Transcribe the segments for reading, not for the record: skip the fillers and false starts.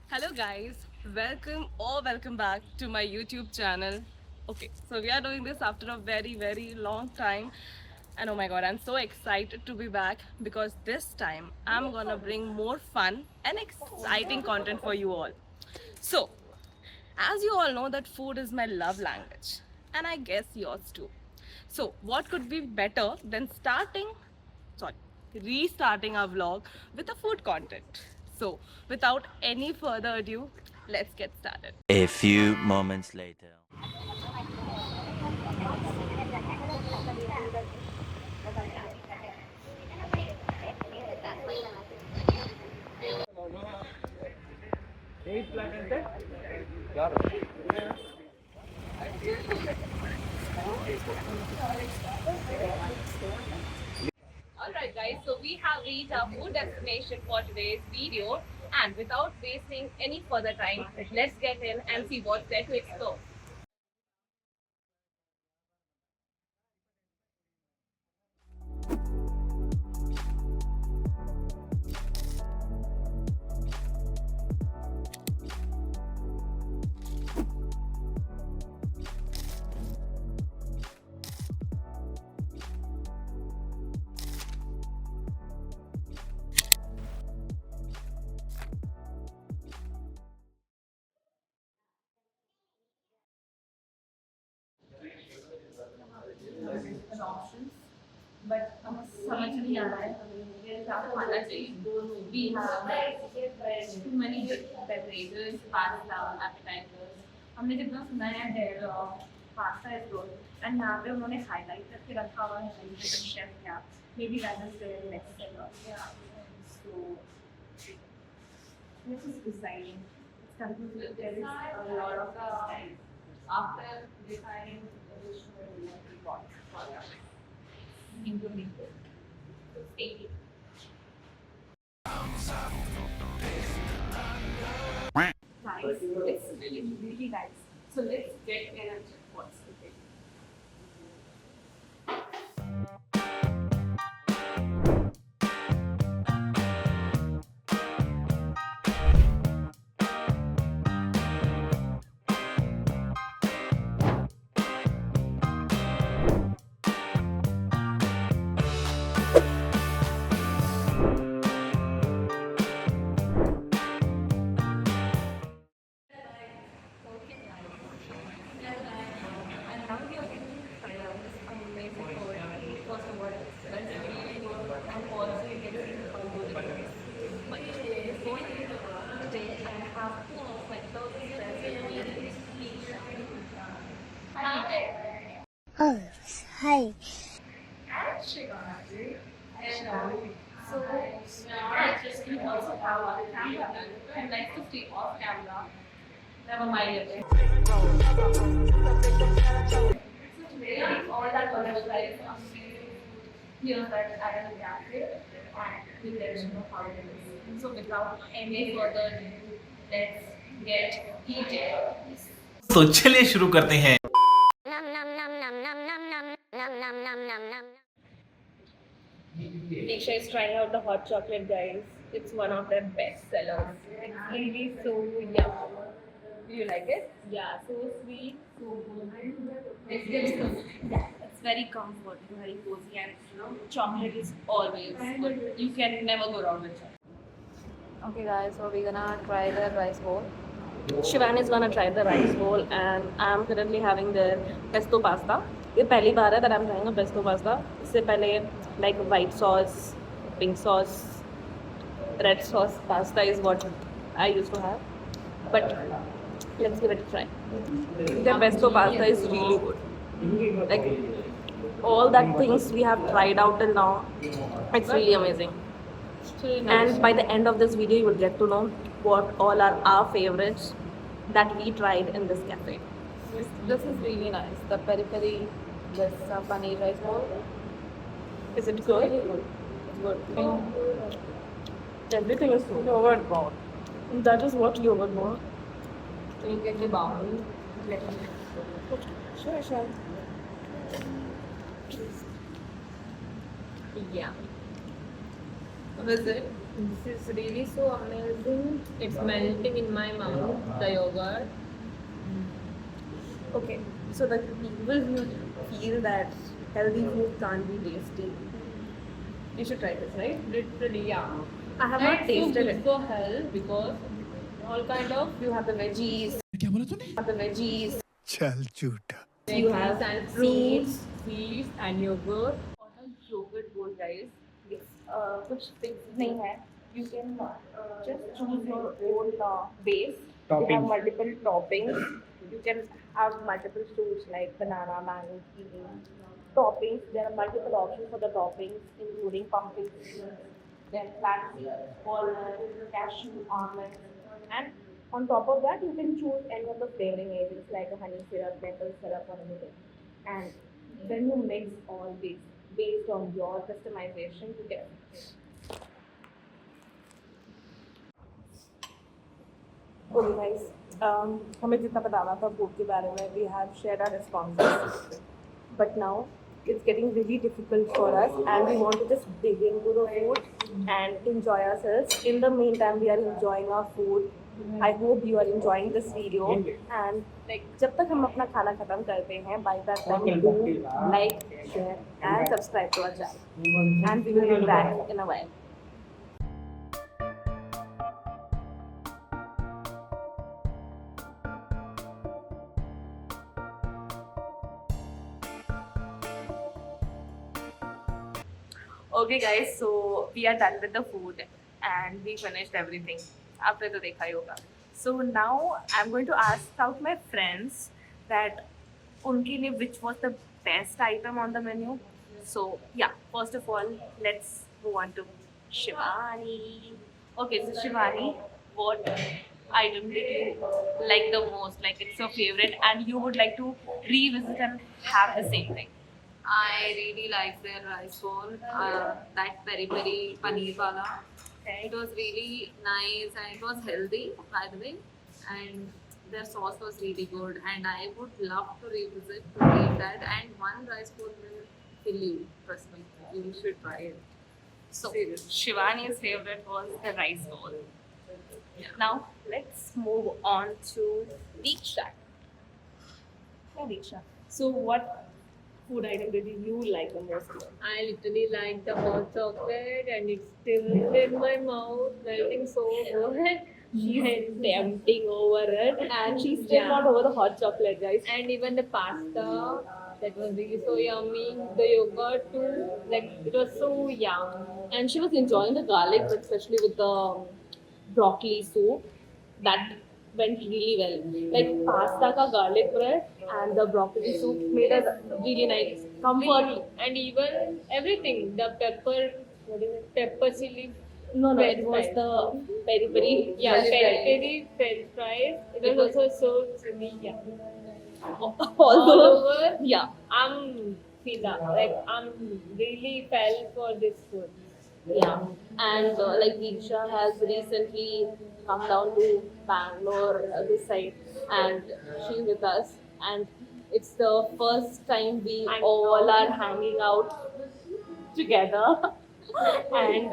Hello guys, welcome back to my YouTube channel. Okay, so we are doing this after a very long time, and oh my god, I'm so excited to be back because this time I'm gonna bring more fun and exciting content for you all. So, as you all know that food is my love language, and I guess yours too. So, what could be better than sorry, restarting our vlog with a food content? So, without any further ado, let's get started. A few moments later. Alright guys, so we have reached our food destination for today's video, and without wasting any further time, let's get in and see what's there to explore. Options, but समझ नहीं आ रहा है क्या खाना चाहिए. We have too many beverages, pasta, appetizers. हमने जितना सुना है there pasta is good, and यहाँ पे उन्होंने highlight करके रखा हुआ है chef क्या, maybe that is their next seller. Yeah. So this is deciding. It's confusing. There is a lot of after deciding the dish we got including so stay. Nice. It's really nice. So let's get in and check what's the thing. Oh, hi. So, we also have our camera who likes to stay off camera. Never mind it. So today, all that wonderful guys here that I am gathered and with their how it is. So without any further ado, let's get eating. तो चलिए शुरू करते हैं. Diksha is trying out the hot chocolate, guys. It's one of their best sellers. It's really so yum. Do you like it? Yeah, so sweet, so good. It's very comforting, very cozy, and chocolate is always good. You can never go wrong with chocolate. Okay, guys, so we're gonna try the rice bowl. Shivan is gonna try the rice bowl, and I'm currently having the pesto pasta. ये पहली बार है that I'm trying a pesto pasta. इससे पहले like white sauce, pink sauce, red sauce pasta is what I used to have. But let's give it a try. The pesto pasta is really good. Like all that things we have tried out till now, it's really amazing. And by the end of this video, you will get to know what all are our favorites that we tried in this cafe. This is really nice. The peri peri, this paneer rice bowl. Is it good? It's good. Everything is yogurt bowl. That is what yogurt bowl. So you get the bowl. Sure. Yeah. Was it? This is really so amazing. It's melting in my mouth, the yogurt. Okay, so the people who feel that healthy food can't be tasty, you should try this, right? Literally, yeah. I have And not it's so tasted good it. for health because all kind of You have the veggies. क्या बोला तूने? Have the veggies. चल झूठा. You have veggies and fruits. seeds and yogurt. What a yogurt bowl, guys. Yes. कुछ fixed नहीं है. You can just choose your own base. You have multiple toppings. You can have multiple fruits like banana, mango, kiwi. Toppings. There are multiple options for the toppings, including pumpkin seeds, then flaxseed, walnut, cashew, almond, and on top of that, you can choose any of the flavoring agents like a honey syrup, maple syrup, or anything. And then you mix all these based on your customization to get. Okay, guys. हमें जितना बताना था food के बारे में, we have shared our responses. But now it's getting really difficult for us, and we want to just dig into the food and enjoy ourselves. In the meantime, we are enjoying our food. I hope you are enjoying this video. And like, जब तक हम अपना खाना खत्म करते हैं, by that time do like, share, and subscribe to our channel. And we will be back in a while. Okay guys, so we are done with the food and we finished everything. आपने तो देखा ही होगा. So now I'm going to ask out my friends that उनके लिए which was the best item on the menu. So yeah, first of all, let's move on to Shivani. Okay, so Shivani, what item did you like the most? Like it's your favorite and you would like to revisit and have the same thing. I really like their rice bowl, that peri peri paneer wala. It was really nice and it was healthy, by the way. And their sauce was really good. And I would love to revisit to eat that. And one rice bowl will kill you. Trust me, you should try it. So Shivani's favorite was the rice bowl. Now let's move on to Deeksha. Yeah, Deeksha. So what food item did you like the most? I literally like the hot chocolate and it's still in my mouth, melting so good. She's tempting over it. And she's still not over the hot chocolate, guys. And even the pasta, that was really so yummy. The yogurt too, like it was so yum. And she was enjoying the garlic, especially with the broccoli soup. That went really well. Like pasta ka garlic bread and the broccoli soup made us really nice. Comfort. And even everything, the pepper, what is it? Pepper chili. No, French it was fries. the peri peri. Yeah, French peri French fries. It was also so chili yummy. All All over. over. Yeah. I'm really fell for this food. Yeah, and like Deeksha has recently come down to Bangalore this side, and she's with us, and it's the first time we I all know. are hanging out together, and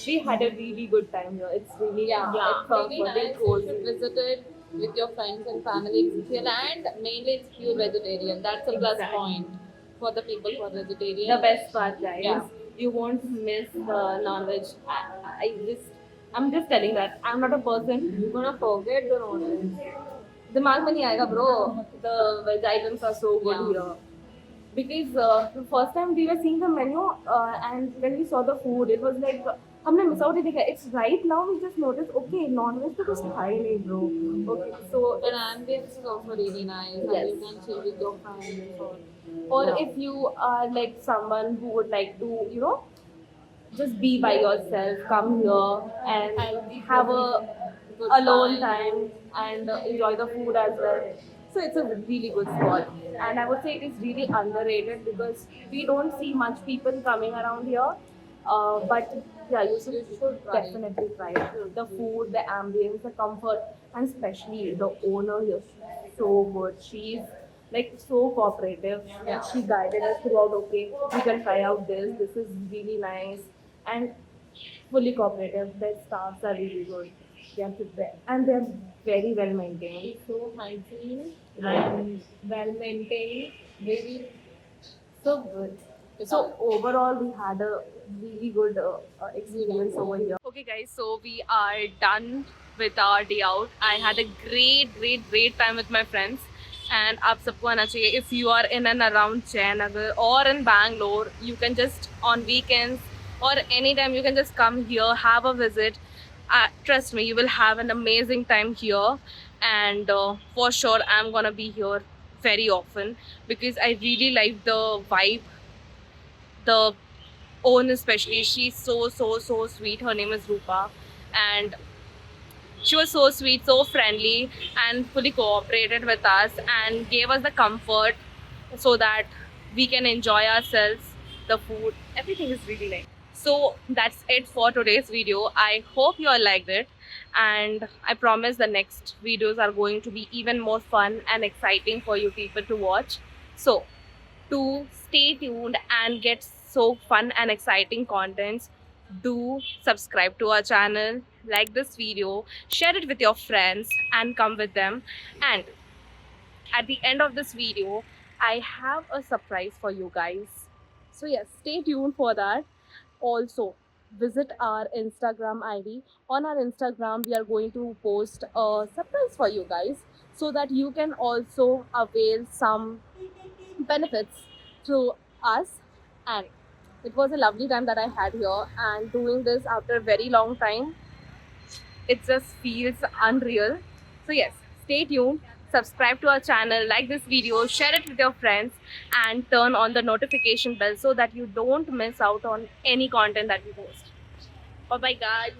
we had a really good time here. It's really Yeah, it's really comforting, nice. You cozy. should visit it with your friends and family. And mainly it's pure vegetarian. That's a plus Exactly. point for the people who are vegetarian. The best part, guys, Yeah. you won't miss the non-veg. I'm just telling that I'm not a person. You're gonna forget the non-veg. दिमाग में नहीं आएगा bro. The veg items are so good Yeah. here. Because the first time we were seeing the menu and when we saw the food, it was like हमने miss out ही देखा. It's right now we just noticed. Okay, non-veg तो कुछ था ही नहीं bro. Okay, so And ambience is also really nice. Yes. And you can chill with your friends. or Yeah. if you are like someone who would like to, just be by yourself, come here and have a Good alone time and enjoy the food as well. So it's a really good spot, and I would say it is really underrated because we don't see much people coming around here. But yeah, you should try it. definitely try it. The food, the ambience, the comfort, and especially the owner here, she's so good. She's like so cooperative. Yeah. She guided us throughout. Okay, we can try out this. This is really nice, and fully cooperative. Their staffs are really good. And they're very well maintained. So hygiene and well maintained, very so good. So overall, we had a really good experience over here. Okay, guys, so we are done with our day out. I had a great time with my friends. And आप सबको आना चाहिए. If you are in and around Jayanagar or in Bangalore, you can just on weekends or anytime you can just come here, have a visit. Trust me, you will have an amazing time here. And for sure, I'm gonna be here very often because I really like the vibe. The own especially, she's so sweet. Her name is Rupa, and she was so sweet, so friendly, and fully cooperated with us and gave us the comfort so that we can enjoy ourselves, the food, everything is really nice. So that's it for today's video. I hope you all liked it, and I promise the next videos are going to be even more fun and exciting for you people to watch. So to stay tuned and get so fun and exciting contents, do subscribe to our channel, like this video, share it with your friends and come with them. And at the end of this video, I have a surprise for you guys. So yes, stay tuned for that. Also, visit our Instagram ID. On our Instagram, we are going to post a surprise for you guys so that you can also avail some benefits through us. And it was a lovely time that I had here, and doing this after a very long time, it just feels unreal. So yes, stay tuned, subscribe to our channel, like this video, share it with your friends, and turn on the notification bell so that you don't miss out on any content that we post. Bye bye guys.